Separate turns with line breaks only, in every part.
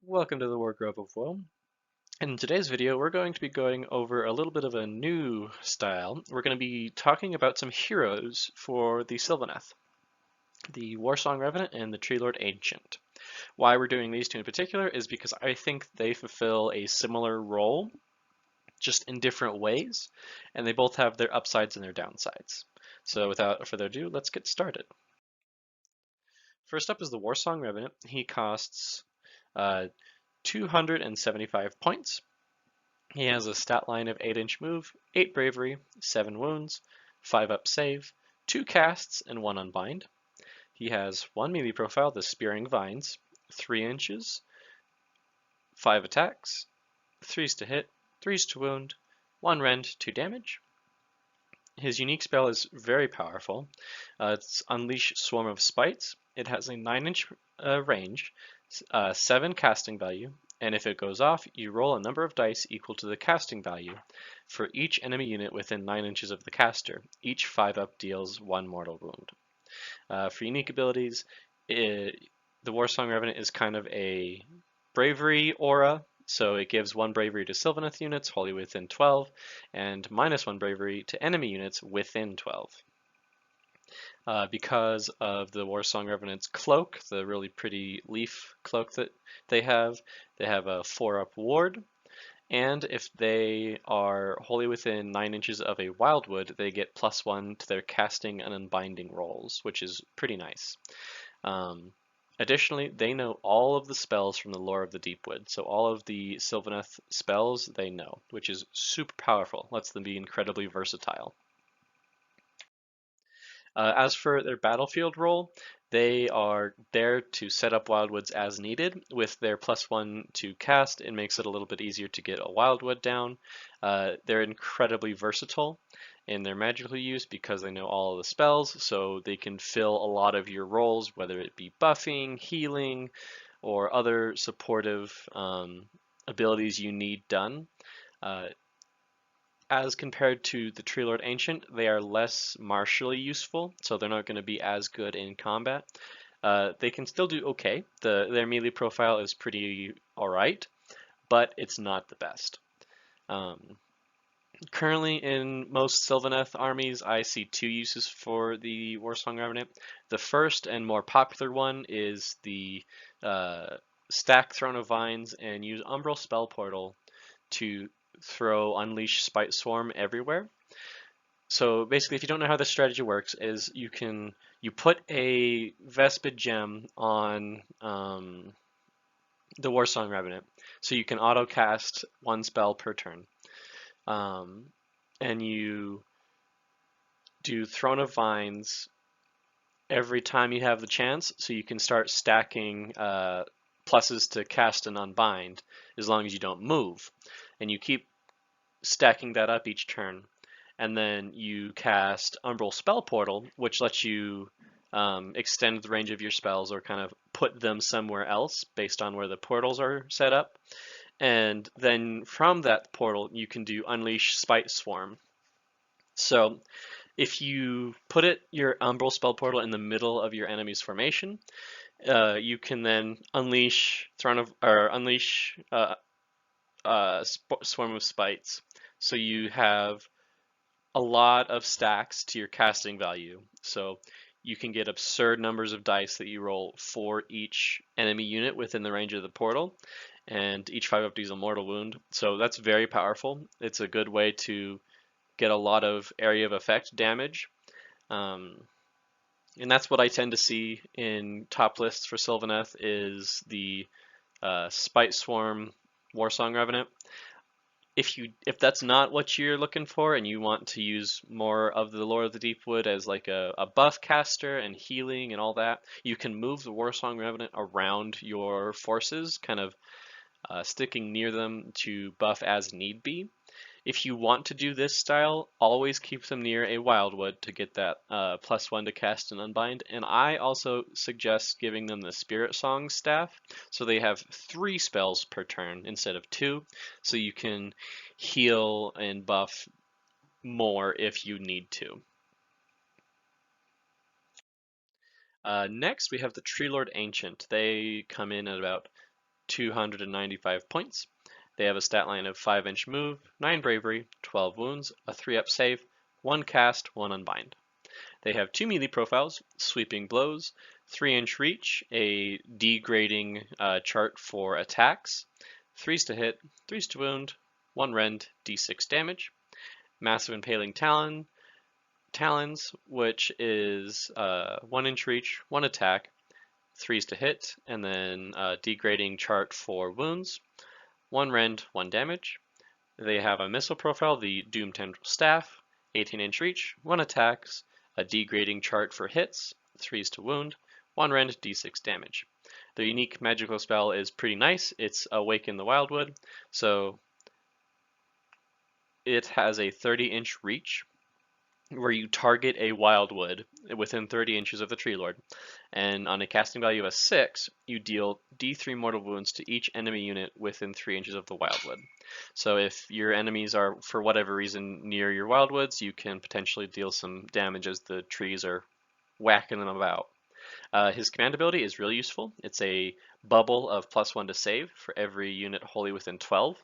Welcome to the Wardrobe of Woe. In today's video, we're going to be going over a little bit of a new style. We're going to be talking about some heroes for the Sylvaneth, the Warsong Revenant and the Treelord Ancient. Why we're doing these two in particular is because I think they fulfill a similar role, just in different ways, and they both have their upsides and their downsides. So without further ado, let's get started. First up is the Warsong Revenant. He costs 275 points. He has a stat line of 8-inch move, 8 bravery, 7 wounds, 5 up save, 2 casts, and 1 unbind. He has 1 melee profile, the Spearing Vines, 3 inches, 5 attacks, 3s to hit, 3s to wound, 1 rend, 2 damage. His unique spell is very powerful. It's Unleash Swarm of Spites. It has a 9-inch range, 7 casting value, and if it goes off, you roll a number of dice equal to the casting value for each enemy unit within 9 inches of the caster. Each 5-up deals 1 mortal wound. For unique abilities, the Warsong Revenant is kind of a bravery aura, so it gives 1 bravery to Sylvaneth units wholly within 12, and -1 bravery to enemy units within 12. Because of the Warsong Revenant's cloak, the really pretty leaf cloak that they have a 4-up ward, and if they are wholly within 9 inches of a wildwood, they get +1 to their casting and unbinding rolls, which is pretty nice. Additionally, they know all of the spells from the lore of the Deepwood, so all of the Sylvaneth spells they know, which is super powerful, lets them be incredibly versatile. As for their battlefield role, they are there to set up wildwoods as needed. With their +1 to cast, it makes it a little bit easier to get a wildwood down. They're incredibly versatile in their magical use because they know all of the spells, so they can fill a lot of your roles, whether it be buffing, healing, or other supportive abilities you need done. As compared to the Treelord Ancient, they are less martially useful, so they're not going to be as good in combat. They can still do okay. Their melee profile is pretty alright, but it's not the best. Currently in most Sylvaneth armies, I see 2 uses for the Warsong Revenant. The first and more popular one is the stack Throne of Vines and use Umbral Spell Portal to throw Unleash Spite Swarm everywhere. So basically, if you don't know how this strategy works, is you put a Vespid gem on the Warsong Revenant, so you can auto cast 1 spell per turn, and you do Throne of Vines every time you have the chance, so you can start stacking pluses to cast and unbind as long as you don't move, and you keep stacking that up each turn, and then you cast Umbral Spell Portal, which lets you extend the range of your spells or kind of put them somewhere else based on where the portals are set up, and then from that portal you can do Unleash Spite Swarm. So if you put your Umbral Spell Portal in the middle of your enemy's formation, you can then unleash Swarm of Spites. So you have a lot of stacks to your casting value. So you can get absurd numbers of dice that you roll for each enemy unit within the range of the portal, and each 5-up deals a mortal wound. So that's very powerful. It's a good way to get a lot of area of effect damage. And that's what I tend to see in top lists for Sylvaneth is the Spite Swarm Warsong Revenant. If that's not what you're looking for and you want to use more of the Lore of the Deepwood as like a buff caster and healing and all that, you can move the Warsong Revenant around your forces, kind of sticking near them to buff as need be. If you want to do this style, always keep them near a wildwood to get that +1 to cast and unbind. And I also suggest giving them the Spirit Song staff, so they have 3 spells per turn instead of 2, so you can heal and buff more if you need to. Next, we have the Treelord Ancient. They come in at about 295 points. They have a stat line of 5-inch move, 9 bravery, 12 wounds, a 3-up save, 1 cast, 1 unbind. They have 2 melee profiles, sweeping blows, 3-inch reach, a degrading chart for attacks, 3s to hit, 3s to wound, 1 rend, d6 damage, massive impaling talons, which is 1-inch reach, 1 attack, 3s to hit, and then degrading chart for wounds, 1 rend, 1 damage. They have a missile profile, the Doom Tendril Staff, 18-inch reach, 1 attacks, a degrading chart for hits, 3s to wound, 1 rend, d6 damage. The unique magical spell is pretty nice. It's Awaken the Wildwood, so it has a 30-inch reach where you target a wildwood within 30 inches of the Treelord, and on a casting value of 6, you deal d3 mortal wounds to each enemy unit within 3 inches of the wildwood. So if your enemies are, for whatever reason, near your wildwoods, you can potentially deal some damage as the trees are whacking them about. His command ability is really useful. It's a bubble of +1 to save for every unit wholly within 12.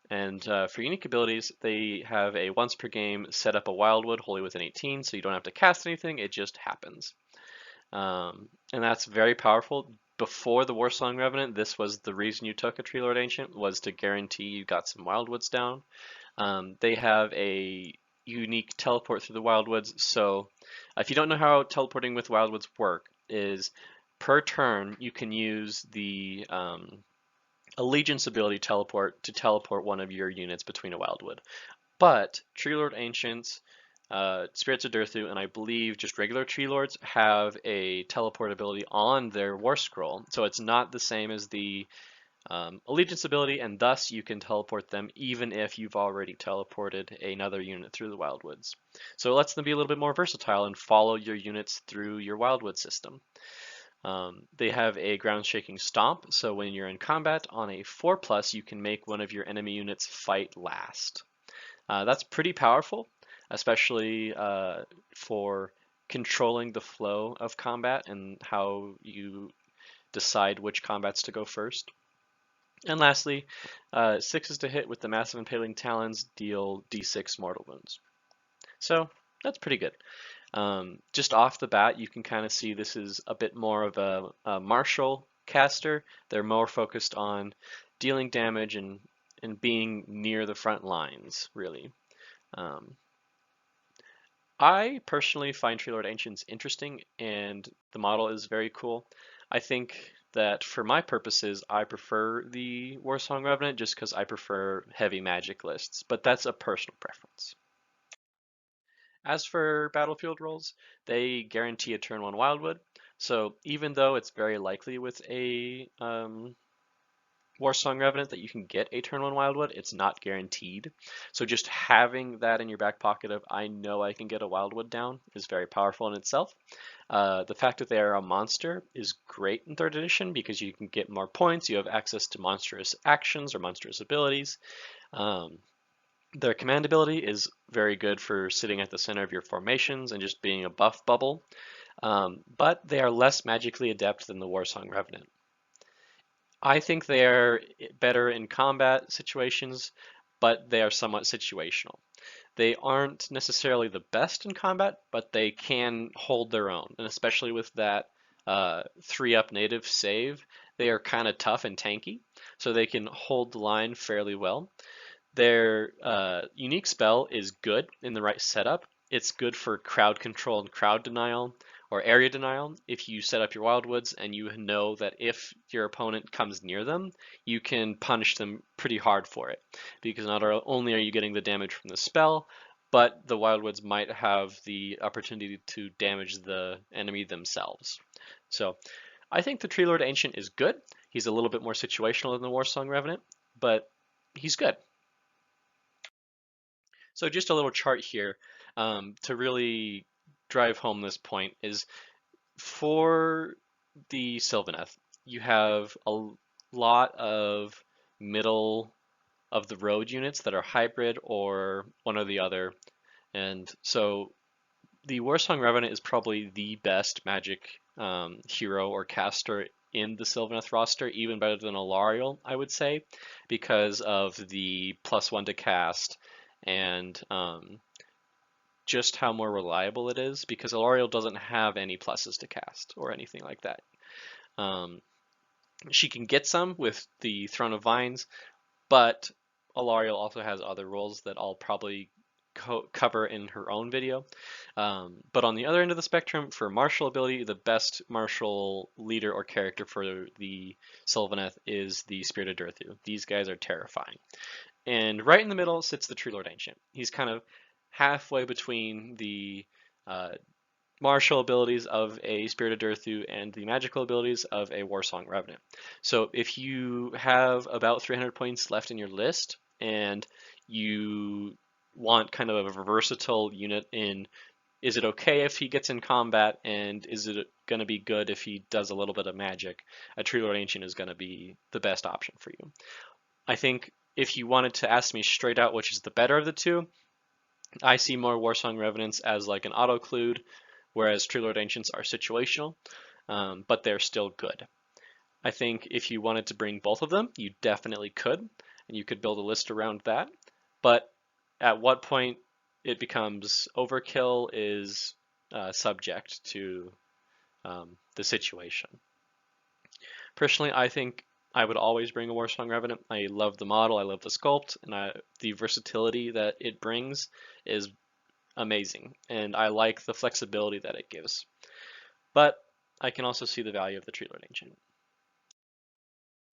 And for unique abilities, they have a once per game set up a wildwood wholly within 18, so you don't have to cast anything, it just happens. And that's very powerful. Before the Warsong Revenant, this was the reason you took a Treelord Ancient, was to guarantee you got some wildwoods down. They have a unique teleport through the wildwoods, so if you don't know how teleporting with wildwoods work, is per turn you can use the Allegiance ability teleport to teleport one of your units between a wildwood. But Treelord Ancients, Spirits of Durthu, and I believe just regular Treelords have a teleport ability on their War Scroll. So it's not the same as the Allegiance ability, and thus you can teleport them even if you've already teleported another unit through the Wildwoods. So it lets them be a little bit more versatile and follow your units through your Wildwood system. They have a ground shaking stomp, so when you're in combat on a 4+, you can make one of your enemy units fight last. That's pretty powerful, especially for controlling the flow of combat and how you decide which combats to go first. And lastly, 6s to hit with the massive impaling talons deal d6 mortal wounds. So that's pretty good. Just off the bat, you can kind of see this is a bit more of a martial caster. They're more focused on dealing damage and being near the front lines, really. I personally find Treelord Ancients interesting, and the model is very cool. I think that for my purposes, I prefer the Warsong Revenant just because I prefer heavy magic lists, but that's a personal preference. As for battlefield rolls, they guarantee a turn 1 Wildwood, so even though it's very likely with a Warsong Revenant that you can get a turn 1 Wildwood, it's not guaranteed. So just having that in your back pocket of, I know I can get a Wildwood down, is very powerful in itself. The fact that they are a monster is great in 3rd edition because you can get more points, you have access to monstrous actions or monstrous abilities. Their command ability is very good for sitting at the center of your formations and just being a buff bubble, but they are less magically adept than the Warsong Revenant. I think they are better in combat situations, but they are somewhat situational. They aren't necessarily the best in combat, but they can hold their own, and especially with that 3-up native save, they are kind of tough and tanky, so they can hold the line fairly well. Their unique spell is good in the right setup. It's good for crowd control and crowd denial or area denial. If you set up your wildwoods and you know that if your opponent comes near them, you can punish them pretty hard for it. Because not only are you getting the damage from the spell, but the wildwoods might have the opportunity to damage the enemy themselves. So I think the Treelord Ancient is good. He's a little bit more situational than the Warsong Revenant, but he's good. So just a little chart here to really drive home this point is for the Sylvaneth, you have a lot of middle of the road units that are hybrid or one or the other. And so the Warsong Revenant is probably the best magic hero or caster in the Sylvaneth roster, even better than Alariel, I would say, because of the +1 to cast and just how more reliable it is, because Alariel doesn't have any pluses to cast or anything like that. She can get some with the Throne of Vines, but Alariel also has other roles that I'll probably cover in her own video. But on the other end of the spectrum, for martial ability, the best martial leader or character for the Sylvaneth is the Spirited Earthu. These guys are terrifying. And right in the middle sits the Treelord Ancient. He's kind of halfway between the martial abilities of a Spirited Earthu and the magical abilities of a Warsong Revenant. So if you have about 300 points left in your list and you want kind of a versatile unit in, is it okay if he gets in combat, and is it going to be good if he does a little bit of magic, a Treelord Ancient is going to be the best option for you. I think if you wanted to ask me straight out which is the better of the two, I see more Warsong Revenants as like an auto-clued, whereas Treelord Ancients are situational, but they're still good. I think if you wanted to bring both of them, you definitely could, and you could build a list around that. But at what point it becomes overkill is subject to the situation. Personally, I think I would always bring a Warsong Revenant. I love the model, I love the sculpt, and the versatility that it brings is amazing, and I like the flexibility that it gives. But I can also see the value of the Treelord Ancient.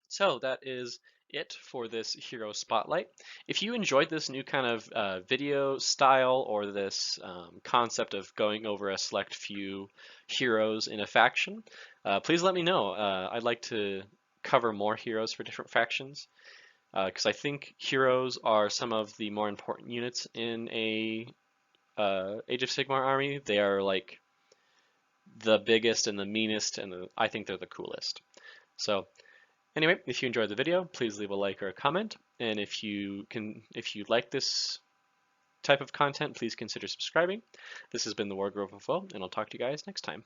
So that is it for this hero spotlight. If you enjoyed this new kind of video style, or this concept of going over a select few heroes in a faction, please let me know. I'd like to cover more heroes for different factions, because I think heroes are some of the more important units in a Age of Sigmar army. They are like the biggest and the meanest, and I think they're the coolest. So anyway, if you enjoyed the video, please leave a like or a comment. And if you like this type of content, please consider subscribing. This has been the Wargrove of Woe, and I'll talk to you guys next time.